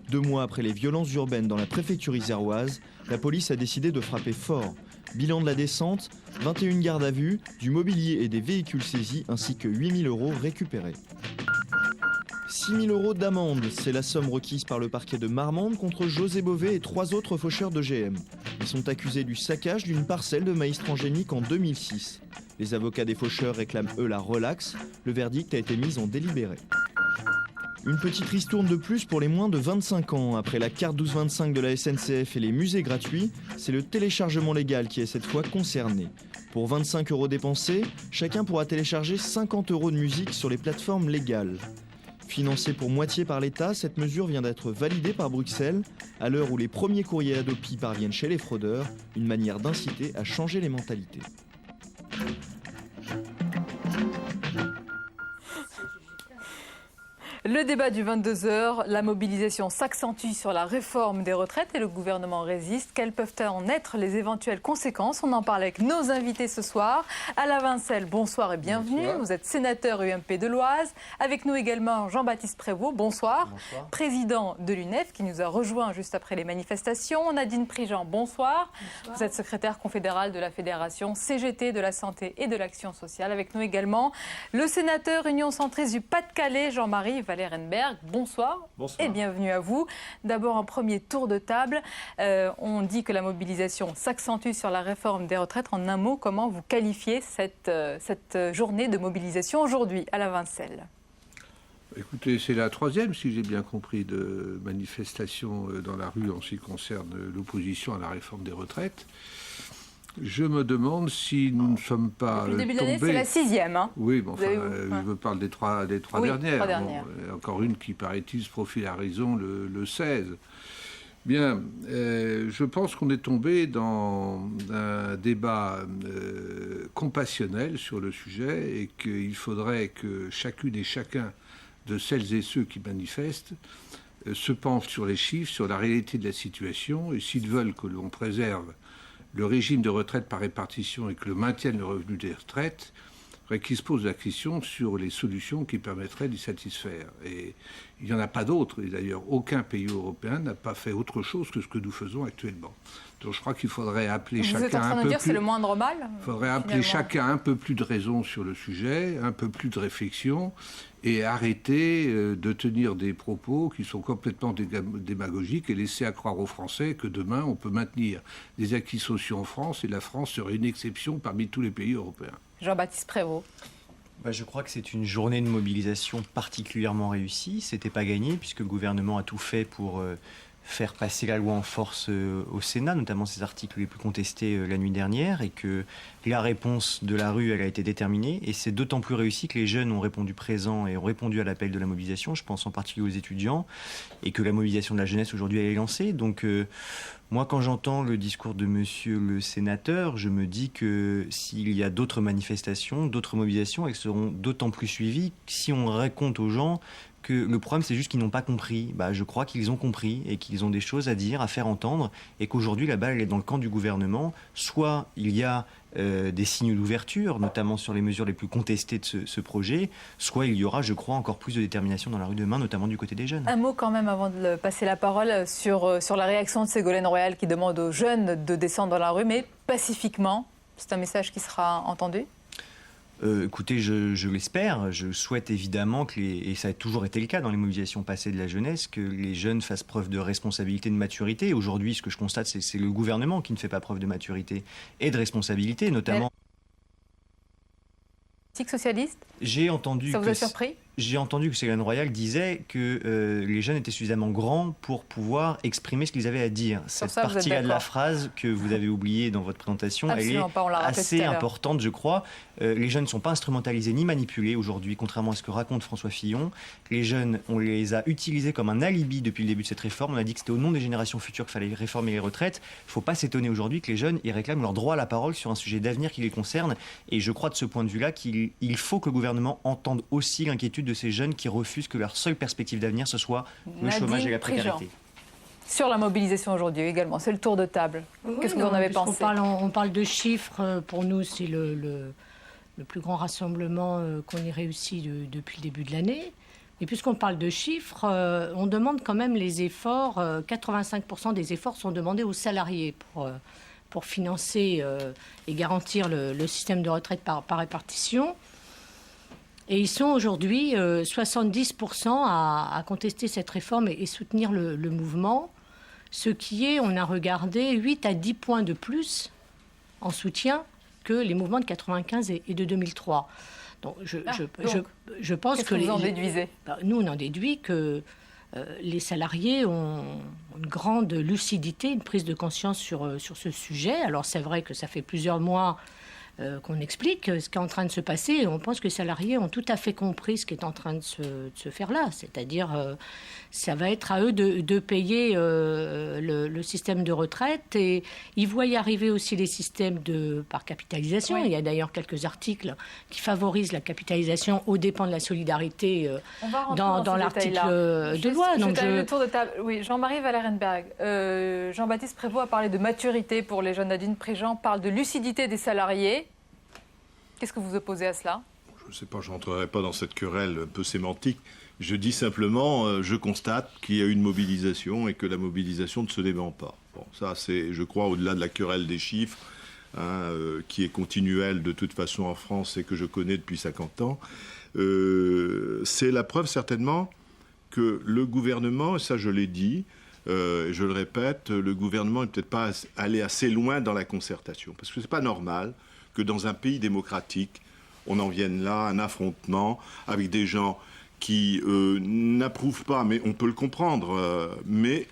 2 mois après les violences urbaines dans la préfecture iséroise, la police a décidé de frapper fort. Bilan de la descente, 21 gardes à vue, du mobilier et des véhicules saisis ainsi que 8 000 € récupérés. 6 000 € d'amende, c'est la somme requise par le parquet de Marmande contre José Bové et 3 autres faucheurs d'OGM. Ils sont accusés du saccage d'une parcelle de maïs transgénique en 2006. Les avocats des faucheurs réclament eux la relaxe. Le verdict a été mis en délibéré. Une petite ristourne de plus pour les moins de 25 ans. Après la carte 1225 de la SNCF et les musées gratuits, c'est le téléchargement légal qui est cette fois concerné. Pour 25 € dépensés, chacun pourra télécharger 50 € de musique sur les plateformes légales. Financée pour moitié par l'État, cette mesure vient d'être validée par Bruxelles, à l'heure où les premiers courriers Adopi parviennent chez les fraudeurs, une manière d'inciter à changer les mentalités. Le débat du 22h, la mobilisation s'accentue sur la réforme des retraites et le gouvernement résiste. Quelles peuvent en être les éventuelles conséquences? On en parle avec nos invités ce soir. Alain Vincel, bonsoir et bienvenue. Bonsoir. Vous êtes sénateur UMP de l'Oise. Avec nous également Jean-Baptiste Prévost, bonsoir. Bonsoir. Président de l'UNEF qui nous a rejoint juste après les manifestations. Nadine Prigent, bonsoir. Bonsoir. Vous êtes secrétaire confédérale de la Fédération CGT de la Santé et de l'Action Sociale. Avec nous également le sénateur Union Centriste du Pas-de-Calais, Jean-Marie Valère-Henberg, bonsoir. Bonsoir et bienvenue à vous. D'abord un premier tour de table. On dit que la mobilisation s'accentue sur la réforme des retraites. En un mot, comment vous qualifiez cette journée de mobilisation aujourd'hui à la Vincel? Écoutez, c'est la 3e, si j'ai bien compris, de manifestation dans la rue en ce qui concerne l'opposition à la réforme des retraites. Je me demande si nous ne sommes pas depuis le début de l'année, c'est la 6e. Hein. Oui, bon, enfin, je parle des trois dernières. 3 dernières. Bon, encore une qui, paraît-il, se profile à raison le 16. Bien, je pense qu'on est tombé dans un débat compassionnel sur le sujet et qu'il faudrait que chacune et chacun de celles et ceux qui manifestent se penchent sur les chiffres, sur la réalité de la situation, et s'ils veulent que l'on préserve le régime de retraite par répartition et que le maintienne le revenu des retraites, il faudrait qu'ils se posent la question sur les solutions qui permettraient d'y satisfaire. Et il n'y en a pas d'autres. Et d'ailleurs, aucun pays européen n'a pas fait autre chose que ce que nous faisons actuellement. Donc je crois qu'il faudrait appeler chacun un peu plus... Vous êtes en train de dire c'est le moindre mal? Il faudrait appeler chacun un peu plus de raison sur le sujet, un peu plus de réflexion, et arrêter de tenir des propos qui sont complètement démagogiques et laisser à croire aux Français que demain on peut maintenir des acquis sociaux en France et la France serait une exception parmi tous les pays européens. Jean-Baptiste Prévost. Je crois que c'est une journée de mobilisation particulièrement réussie. C'était pas gagné puisque le gouvernement a tout fait pour faire passer la loi en force au Sénat, notamment ces articles les plus contestés la nuit dernière, et que la réponse de la rue, elle a été déterminée, et c'est d'autant plus réussi que les jeunes ont répondu présent et ont répondu à l'appel de la mobilisation, je pense en particulier aux étudiants, et que la mobilisation de la jeunesse aujourd'hui, elle est lancée. Donc moi, quand j'entends le discours de monsieur le sénateur, je me dis que s'il y a d'autres manifestations, d'autres mobilisations, elles seront d'autant plus suivies si on raconte aux gens que le problème, c'est juste qu'ils n'ont pas compris. Je crois qu'ils ont compris et qu'ils ont des choses à dire, à faire entendre, et qu'aujourd'hui, la balle, elle est dans le camp du gouvernement. Soit il y a des signes d'ouverture, notamment sur les mesures les plus contestées de ce projet, soit il y aura, je crois, encore plus de détermination dans la rue demain, notamment du côté des jeunes. Un mot quand même avant de passer la parole sur la réaction de Ségolène Royal qui demande aux jeunes de descendre dans la rue, mais pacifiquement. C'est un message qui sera entendu ? Écoutez, je l'espère. Je souhaite évidemment et ça a toujours été le cas dans les mobilisations passées de la jeunesse, que les jeunes fassent preuve de responsabilité, de maturité. Aujourd'hui, ce que je constate, c'est le gouvernement qui ne fait pas preuve de maturité et de responsabilité, notamment... Socialiste ? J'ai entendu. Ça vous a surpris ? J'ai entendu que Ségolène Royal disait que les jeunes étaient suffisamment grands pour pouvoir exprimer ce qu'ils avaient à dire. Cette partie-là de la phrase que vous avez oubliée dans votre présentation, absolument elle est assez importante, je crois. Les jeunes ne sont pas instrumentalisés ni manipulés aujourd'hui, contrairement à ce que raconte François Fillon. Les jeunes, on les a utilisés comme un alibi depuis le début de cette réforme. On a dit que c'était au nom des générations futures qu'il fallait réformer les retraites. Il ne faut pas s'étonner aujourd'hui que les jeunes ils réclament leur droit à la parole sur un sujet d'avenir qui les concerne. Et je crois de ce point de vue-là qu'il faut que le gouvernement entende aussi l'inquiétude de ces jeunes qui refusent que leur seule perspective d'avenir, ce soit le chômage et la précarité. Sur la mobilisation aujourd'hui également, c'est le tour de table. Qu'est-ce que vous en avez pensé? On parle de chiffres. Pour nous, c'est le plus grand rassemblement qu'on ait réussi depuis le début de l'année. Et puisqu'on parle de chiffres, on demande quand même les efforts. 85% des efforts sont demandés aux salariés pour financer et garantir le système de retraite par répartition. Et ils sont aujourd'hui 70% à contester cette réforme et soutenir le mouvement. Ce qui est, on a regardé, 8 à 10 points de plus en soutien que les mouvements de 95 et de 2003. Donc je pense que... vous en déduisez? Nous, on en déduit que les salariés ont une grande lucidité, une prise de conscience sur ce sujet. Alors c'est vrai que ça fait plusieurs mois qu'on explique ce qui est en train de se passer. Et on pense que les salariés ont tout à fait compris ce qui est en train de se faire là. C'est-à-dire, ça va être à eux de payer le système de retraite. Et ils voient y arriver aussi les systèmes par capitalisation. Oui. Il y a d'ailleurs quelques articles qui favorisent la capitalisation aux dépens de la solidarité dans l'article de loi. Donc le tour de table. Oui, Jean-Marie Wallerenberg. Jean-Baptiste Prévost a parlé de maturité pour les jeunes. Nadine Préjean parle de lucidité des salariés. Qu'est-ce que vous opposez à cela? Je ne sais pas, je n'entrerai pas dans cette querelle un peu sémantique. Je dis simplement, je constate qu'il y a eu une mobilisation et que la mobilisation ne se dément pas. Bon, ça, c'est, je crois, au-delà de la querelle des chiffres, qui est continuelle de toute façon en France et que je connais depuis 50 ans. C'est la preuve certainement que le gouvernement, et ça je l'ai dit, je le répète, le gouvernement n'est peut-être pas allé assez loin dans la concertation. Parce que ce n'est pas normal que dans un pays démocratique, on en vienne là, un affrontement avec des gens qui n'approuvent pas, mais on peut le comprendre, mais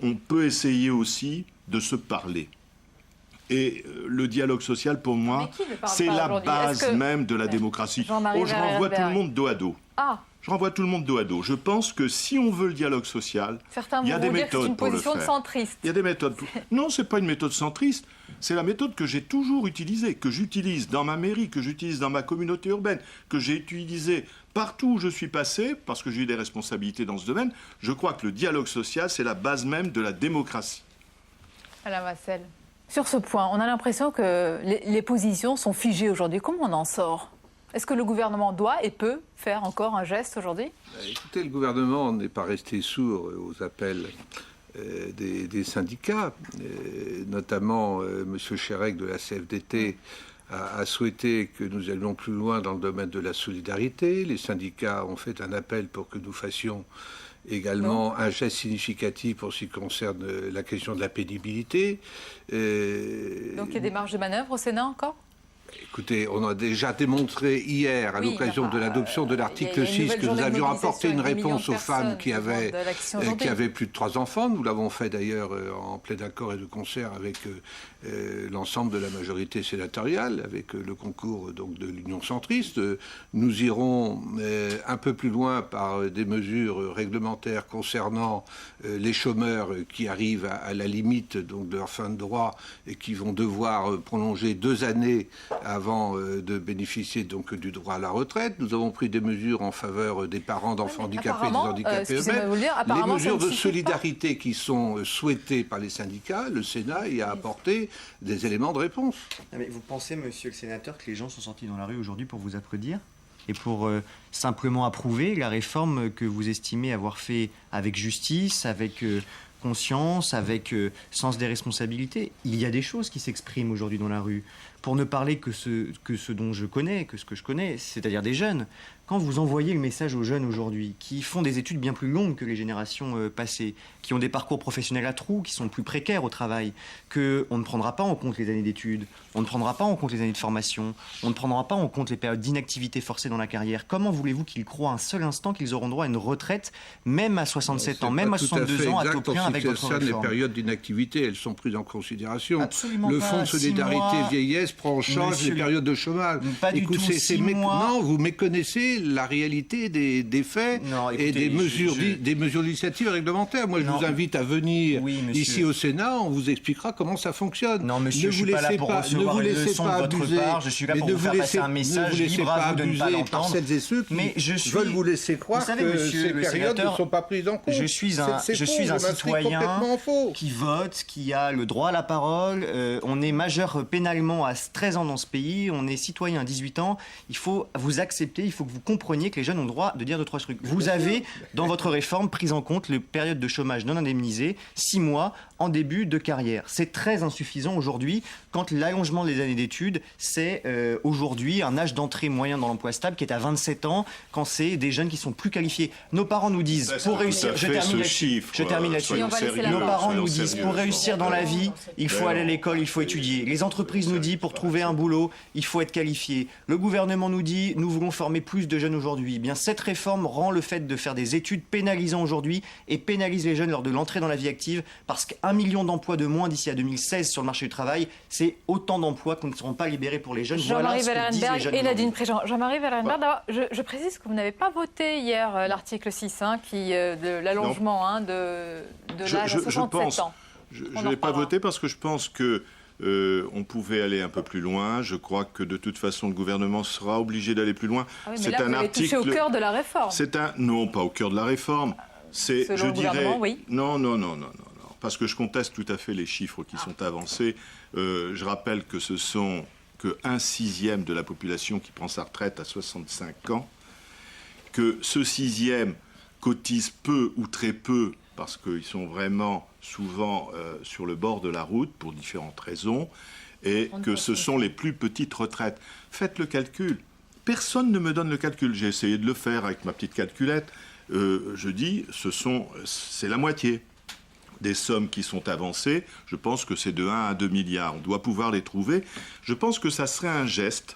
on peut essayer aussi de se parler. Et le dialogue social, pour moi, c'est la base même de la démocratie. Je renvoie tout le monde dos à dos. Je renvoie tout le monde dos à dos. Je pense que si on veut le dialogue social, il y a des méthodes pour le faire. C'est une position de centriste. Il y a des méthodes. Non, c'est pas une méthode centriste. C'est la méthode que j'ai toujours utilisée, que j'utilise dans ma mairie, que j'utilise dans ma communauté urbaine, que j'ai utilisée partout où je suis passé, parce que j'ai eu des responsabilités dans ce domaine. Je crois que le dialogue social, c'est la base même de la démocratie. Alain Vassel, sur ce point, on a l'impression que les positions sont figées aujourd'hui. Comment on en sort ? Est-ce que le gouvernement doit et peut faire encore un geste aujourd'hui ? Écoutez, le gouvernement n'est pas resté sourd aux appels des syndicats, notamment M. Chérec de la CFDT a souhaité que nous allions plus loin dans le domaine de la solidarité. Les syndicats ont fait un appel pour que nous fassions également un geste significatif pour ce qui concerne la question de la pénibilité. Donc il y a des marges de manœuvre au Sénat encore ? Écoutez, on a déjà démontré hier, à l'occasion de l'adoption de l'article 6, que nous avions apporté une réponse aux femmes qui avaient plus de 3 enfants. Nous l'avons fait d'ailleurs en plein accord et de concert avec l'ensemble de la majorité sénatoriale, avec le concours donc, de l'Union centriste. Nous irons un peu plus loin par des mesures réglementaires concernant les chômeurs qui arrivent à la limite donc, de leur fin de droit et qui vont devoir prolonger 2 années avant de bénéficier donc du droit à la retraite. Nous avons pris des mesures en faveur des parents d'enfants handicapés et des handicapés eux-mêmes. Les mesures de solidarité qui sont souhaitées par les syndicats, le Sénat y a apporté des éléments de réponse. Mais vous pensez, monsieur le sénateur, que les gens sont sortis dans la rue aujourd'hui pour vous applaudir et pour simplement approuver la réforme que vous estimez avoir fait avec justice, avec conscience, avec sens des responsabilités? Il y a des choses qui s'expriment aujourd'hui dans la rue. Pour ne parler que ce dont je connais, que ce que je connais, c'est-à-dire des jeunes. Quand vous envoyez le message aux jeunes aujourd'hui, qui font des études bien plus longues que les générations passées, qui ont des parcours professionnels à trous, qui sont plus précaires au travail, qu'on ne prendra pas en compte les années d'études, on ne prendra pas en compte les années de formation, on ne prendra pas en compte les périodes d'inactivité forcée dans la carrière, comment voulez-vous qu'ils croient un seul instant qu'ils auront droit à une retraite, même à 67 ans, même à 62 ans, à taux plein avec votre réforme? Les périodes d'inactivité, elles sont prises en considération. Absolument le pas. Fonds de solidarité vieillesse l'ANES prend en charge les périodes de chômage. Pas du tout, 6 mois. Non, vous méconnaissez la réalité des faits et des mesures législatives et réglementaires. Moi, je vous invite à venir ici au Sénat, on vous expliquera comment ça fonctionne. Non, monsieur, je ne suis pas là pour recevoir une leçon de votre part, je suis là pour vous faire passer un message, libre à vous de ne pas l'entendre. Celles et ceux qui veulent vous laisser croire que ces périodes ne sont pas prises en compte. Je suis un citoyen qui vote, qui a le droit à la parole. On est majeur pénalement à 13 ans dans ce pays. On est citoyen à 18 ans. Il faut vous accepter, il faut que vous compreniez que les jeunes ont le droit de dire 2-3 trucs. Vous avez, dans votre réforme, pris en compte les périodes de chômage non indemnisées, 6 mois en début de carrière. C'est très insuffisant aujourd'hui quand l'allongement des années d'études, c'est aujourd'hui un âge d'entrée moyen dans l'emploi stable qui est à 27 ans quand c'est des jeunes qui sont plus qualifiés. Nos parents nous disent, pour réussir, je termine là-dessus. Nos parents nous disent, pour réussir dans la vie, il faut aller à l'école, il faut étudier. Les entreprises nous disent, pour trouver un boulot, il faut être qualifié. Le gouvernement nous dit, nous voulons former plus de jeunes aujourd'hui. Eh bien, cette réforme rend le fait de faire des études pénalisant aujourd'hui et pénalise les jeunes lors de l'entrée dans la vie active parce qu'un million d'emplois de moins d'ici à 2016 sur le marché du travail, c'est autant d'emplois qui ne seront pas libérés pour les jeunes. Jean-Marie Wallenberg et Nadine Préjean. Jean-Marie Wallenberg, d'abord, je précise que vous n'avez pas voté hier l'article 6, de l'allongement de l'âge à 67 ans. Je n'ai pas voté parce que je pense que on pouvait aller un peu plus loin. Je crois que de toute façon, le gouvernement sera obligé d'aller plus loin. Ah oui, mais là, vous avez touché au cœur de la réforme. Non, pas au cœur de la réforme. Selon le gouvernement, oui. Non. Parce que je conteste tout à fait les chiffres qui sont avancés. Je rappelle que ce sont que 1/6 de la population qui prend sa retraite à 65 ans, que ce 6e cotise peu ou très peu parce qu'ils sont vraiment souvent sur le bord de la route pour différentes raisons, et que ce sont les plus petites retraites. Faites le calcul. Personne ne me donne le calcul. J'ai essayé de le faire avec ma petite calculette. Je dis, c'est la moitié des sommes qui sont avancées. Je pense que c'est de 1 à 2 milliards. On doit pouvoir les trouver. Je pense que ça serait un geste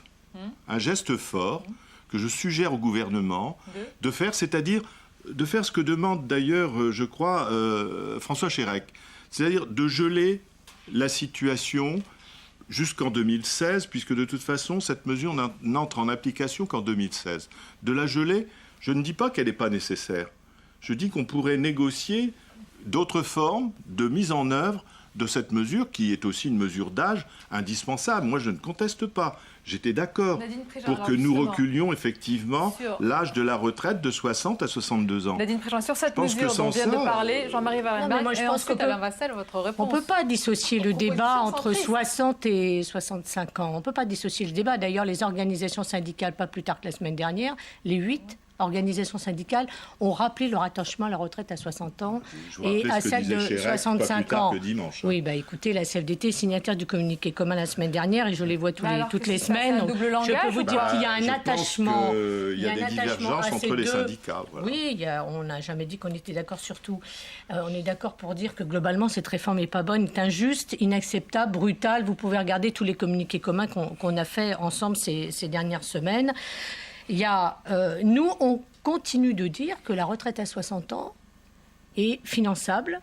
fort, que je suggère au gouvernement de faire, c'est-à-dire de faire ce que demande d'ailleurs, je crois, François Chérec, c'est-à-dire de geler la situation jusqu'en 2016, puisque de toute façon, cette mesure n'entre en application qu'en 2016. De la geler, je ne dis pas qu'elle n'est pas nécessaire. Je dis qu'on pourrait négocier d'autres formes de mise en œuvre de cette mesure, qui est aussi une mesure d'âge indispensable. Moi, je ne conteste pas. J'étais d'accord pour que nous reculions effectivement l'âge de la retraite de 60 à 62 ans. Nadine Préjean, sur cette mesure dont vient de parler Jean-Marie Wallenberg, et ensuite Alain Vassel, votre réponse. On ne peut pas dissocier le débat entre 60 et 65 ans. On ne peut pas dissocier le débat. D'ailleurs, les organisations syndicales, pas plus tard que la semaine dernière, les 8 organisations syndicales ont rappelé leur attachement à la retraite à 60 ans et à celle de 65 ans. Oui, écoutez, la CFDT est signataire du communiqué commun la semaine dernière et je les vois toutes les semaines. Donc, je peux vous dire qu'il y a un attachement. Il y a des divergences entre les syndicats. Voilà. Oui, on n'a jamais dit qu'on était d'accord sur tout. On est d'accord pour dire que globalement, cette réforme n'est pas bonne, est injuste, inacceptable, brutale. Vous pouvez regarder tous les communiqués communs qu'on a fait ensemble ces dernières semaines. Nous, on continue de dire que la retraite à 60 ans est finançable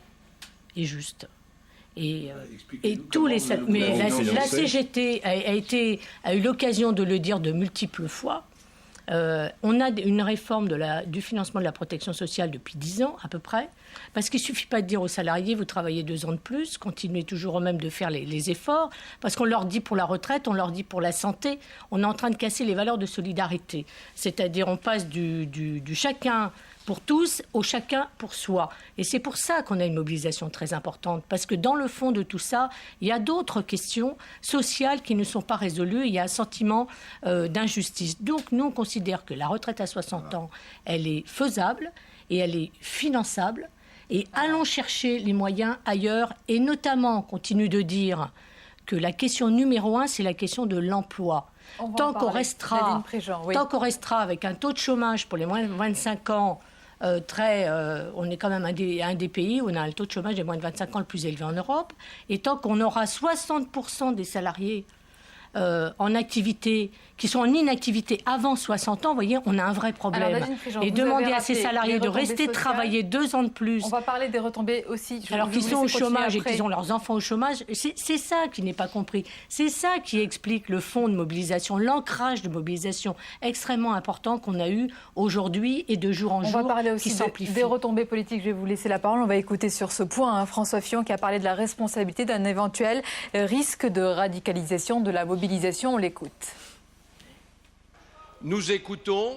et juste. Et tous les... Mais la CGT a eu l'occasion de le dire de multiples fois. On a une réforme du financement de la protection sociale depuis 10 ans à peu près, parce qu'il ne suffit pas de dire aux salariés vous travaillez 2 ans de plus, continuez toujours eux-mêmes de faire les efforts, parce qu'on leur dit pour la retraite, on leur dit pour la santé, on est en train de casser les valeurs de solidarité, c'est-à-dire on passe du chacun pour tous au chacun pour soi. Et c'est pour ça qu'on a une mobilisation très importante, parce que dans le fond de tout ça, il y a d'autres questions sociales qui ne sont pas résolues, il y a un sentiment d'injustice. Donc nous, on considère que la retraite à 60 ans, elle est faisable et elle est finançable, et allons chercher les moyens ailleurs, et notamment, on continue de dire que la question numéro 1, c'est la question de l'emploi. Tant qu'on restera avec un taux de chômage pour les moins de 25 ans, on est quand même un des pays où on a un taux de chômage des moins de 25 ans le plus élevé en Europe. Et tant qu'on aura 60% des salariés en activité, qui sont en inactivité avant 60 ans, vous voyez, on a un vrai problème. Alors, Nadine Prigent, et demander à ces salariés de rester travailler 2 ans de plus. On va parler des retombées aussi. Alors qu'ils sont au chômage et qu'ils ont leurs enfants au chômage, c'est ça qui n'est pas compris. C'est ça qui explique le fond de mobilisation, l'ancrage de mobilisation extrêmement important qu'on a eu aujourd'hui et de jour en jour. On va parler aussi des retombées politiques. Je vais vous laisser la parole. On va écouter sur ce point François Fillon qui a parlé de la responsabilité d'un éventuel risque de radicalisation de la mobilisation. On l'écoute. Nous écoutons,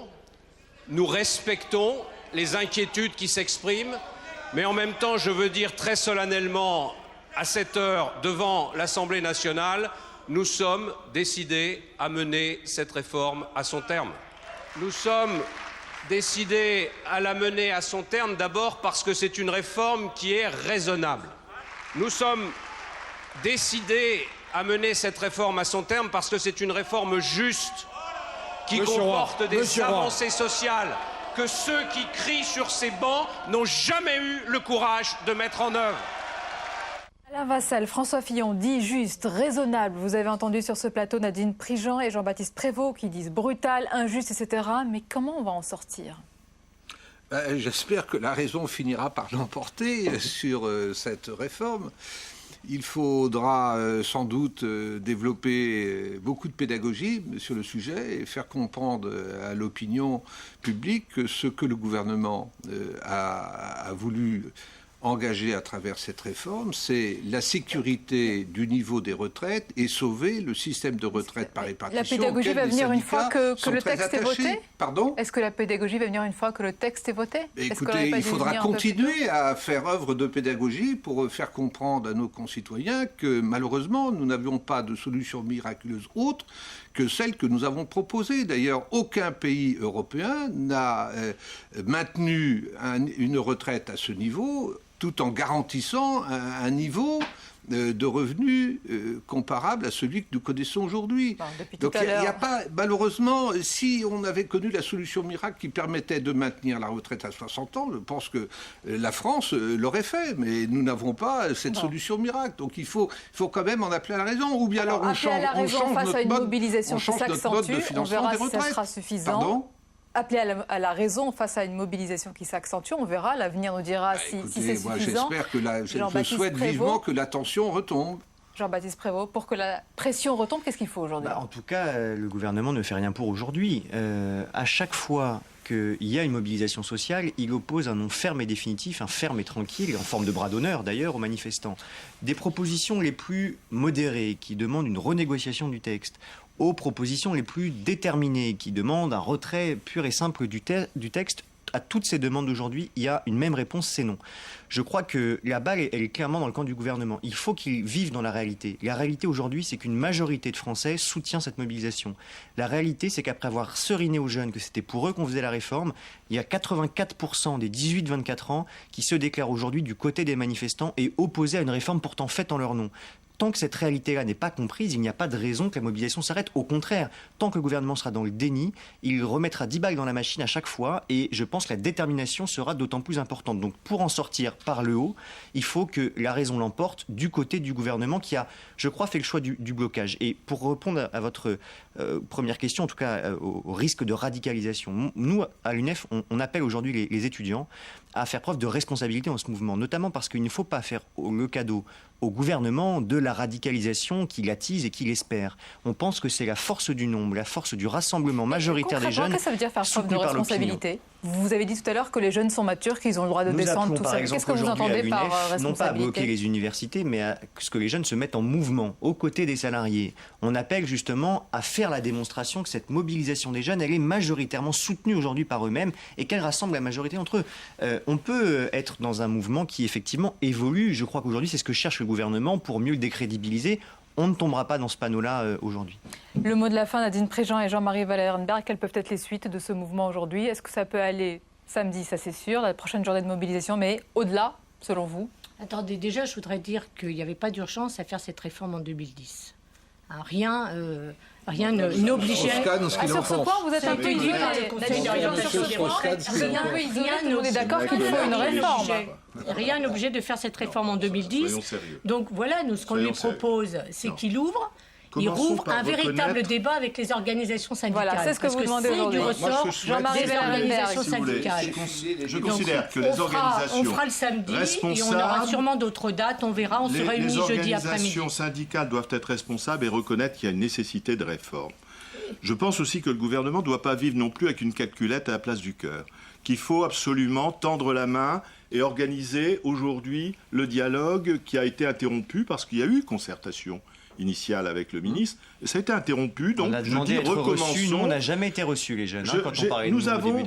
nous respectons les inquiétudes qui s'expriment, mais en même temps, je veux dire très solennellement, à cette heure, devant l'Assemblée nationale, nous sommes décidés à mener cette réforme à son terme. Nous sommes décidés à la mener à son terme, d'abord parce que c'est une réforme qui est raisonnable. Nous sommes décidés à mener cette réforme à son terme parce que c'est une réforme juste, qui comporte des avancées sociales que ceux qui crient sur ces bancs n'ont jamais eu le courage de mettre en œuvre. Alain Vassal, François Fillon dit juste, raisonnable. Vous avez entendu sur ce plateau Nadine Prigent et Jean-Baptiste Prévost qui disent brutal, injuste, etc. Mais comment on va en sortir ? J'espère que la raison finira par l'emporter sur cette réforme. Il faudra sans doute développer beaucoup de pédagogie sur le sujet et faire comprendre à l'opinion publique que ce que le gouvernement a voulu engagé à travers cette réforme, c'est la sécurité du niveau des retraites et sauver le système de retraite par répartition. La pédagogie va venir une fois que le texte est voté ? Pardon ? Est-ce que la pédagogie va venir une fois que le texte est voté ? Écoutez, il faudra continuer à faire œuvre de pédagogie pour faire comprendre à nos concitoyens que malheureusement, nous n'avions pas de solution miraculeuse autre que celle que nous avons proposée. D'ailleurs, aucun pays européen n'a maintenu une retraite à ce niveau tout en garantissant un niveau de revenus comparable à celui que nous connaissons aujourd'hui. Donc il n'y a pas, malheureusement, si on avait connu la solution miracle qui permettait de maintenir la retraite à 60 ans, je pense que la France l'aurait fait, mais nous n'avons pas cette solution miracle. Donc il faut quand même en appeler à la raison, ou bien alors on change notre mode de financement des retraites. Ça sera suffisant. Pardon ? Appeler à la raison face à une mobilisation qui s'accentue, on verra, l'avenir nous dira si c'est suffisant. Moi j'espère que je souhaite vivement que la tension retombe. Jean-Baptiste Prévost, pour que la pression retombe, qu'est-ce qu'il faut aujourd'hui ? En tout cas, le gouvernement ne fait rien pour aujourd'hui. À chaque fois qu'il y a une mobilisation sociale, il oppose un nom ferme et définitif, un ferme et tranquille, en forme de bras d'honneur d'ailleurs, aux manifestants. Des propositions les plus modérées qui demandent une renégociation du texte, aux propositions les plus déterminées qui demandent un retrait pur et simple du texte. À toutes ces demandes d'aujourd'hui, il y a une même réponse, c'est non. Je crois que la balle, elle est clairement dans le camp du gouvernement. Il faut qu'ils vivent dans la réalité. La réalité aujourd'hui, c'est qu'une majorité de Français soutient cette mobilisation. La réalité, c'est qu'après avoir seriné aux jeunes que c'était pour eux qu'on faisait la réforme, il y a 84% des 18-24 ans qui se déclarent aujourd'hui du côté des manifestants et opposés à une réforme pourtant faite en leur nom. Tant que cette réalité-là n'est pas comprise, il n'y a pas de raison que la mobilisation s'arrête. Au contraire, tant que le gouvernement sera dans le déni, il remettra 10 balles dans la machine à chaque fois et je pense que la détermination sera d'autant plus importante. Donc pour en sortir par le haut, il faut que la raison l'emporte du côté du gouvernement qui a, je crois, fait le choix du blocage. Et pour répondre à votre première question, en tout cas au risque de radicalisation, nous, à l'UNEF, on appelle aujourd'hui les étudiants à faire preuve de responsabilité dans ce mouvement, notamment parce qu'il ne faut pas faire le cadeau au gouvernement de la radicalisation qu'il attise et qu'il espère. On pense que c'est la force du nombre, la force du rassemblement majoritaire des jeunes. Qu'est-ce que ça veut dire faire preuve de responsabilité ? Vous avez dit tout à l'heure que les jeunes sont matures, qu'ils ont le droit de descendre tout ça. Qu'est-ce que vous entendez par responsabilité ? Non pas à bloquer les universités, mais à ce que les jeunes se mettent en mouvement, aux côtés des salariés. On appelle justement à faire la démonstration que cette mobilisation des jeunes, elle est majoritairement soutenue aujourd'hui par eux-mêmes et qu'elle rassemble la majorité entre eux. On peut être dans un mouvement qui effectivement évolue. Je crois qu'aujourd'hui, c'est ce que cherche le gouvernement pour mieux le décrédibiliser. On ne tombera pas dans ce panneau-là aujourd'hui. Le mot de la fin, Nadine Prigent et Jean-Marie Wallenberg, quelles peuvent être les suites de ce mouvement aujourd'hui ? Est-ce que ça peut aller samedi, ça c'est sûr, la prochaine journée de mobilisation, mais au-delà, selon vous ? Attendez, déjà, je voudrais dire qu'il n'y avait pas d'urgence à faire cette réforme en 2010. Rien n'obligeait. Sur ce point, vous êtes un peu isolé. Sur ce point, vous êtes un peu isolé. Tout le monde est d'accord qu'il faut une réforme. Rien n'obligeait de faire cette réforme en 2010. Donc voilà, nous, ce qu'on lui propose, c'est qu'il ouvre. il rouvre un véritable débat avec les organisations syndicales. Voilà, c'est ce que vous demandez aujourd'hui. C'est du ressort Jean-Marie des organisations syndicales. Je considère que les organisations on fera le samedi et on aura sûrement d'autres dates. On verra, on se réunit jeudi après-midi. Les organisations syndicales doivent être responsables et reconnaître qu'il y a une nécessité de réforme. Je pense aussi que le gouvernement ne doit pas vivre non plus avec une calculette à la place du cœur, qu'il faut absolument tendre la main et organiser aujourd'hui le dialogue qui a été interrompu parce qu'il y a eu concertation initiale avec le ministre. Et ça a été interrompu, donc on a demandé à être reçu. Nous, on n'a jamais été reçus, les jeunes, quand on parlait nous avons,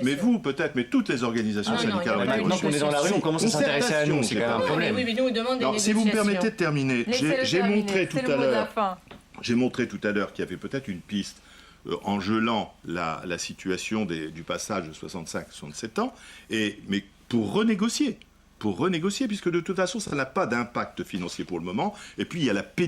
mais vous peut-être, mais toutes les organisations syndicales ont été reçues. Maintenant qu'on est dans la rue, on commence à s'intéresser à nous, c'est quand même un problème. Oui, mais nous, on demande des négociations. Si vous me permettez de terminer, j'ai montré tout à l'heure qu'il y avait peut-être une piste en gelant la situation du passage de 65 à 67 ans, mais pour renégocier, puisque de toute façon, ça n'a pas d'impact financier pour le moment, et puis il y a la pénibilité.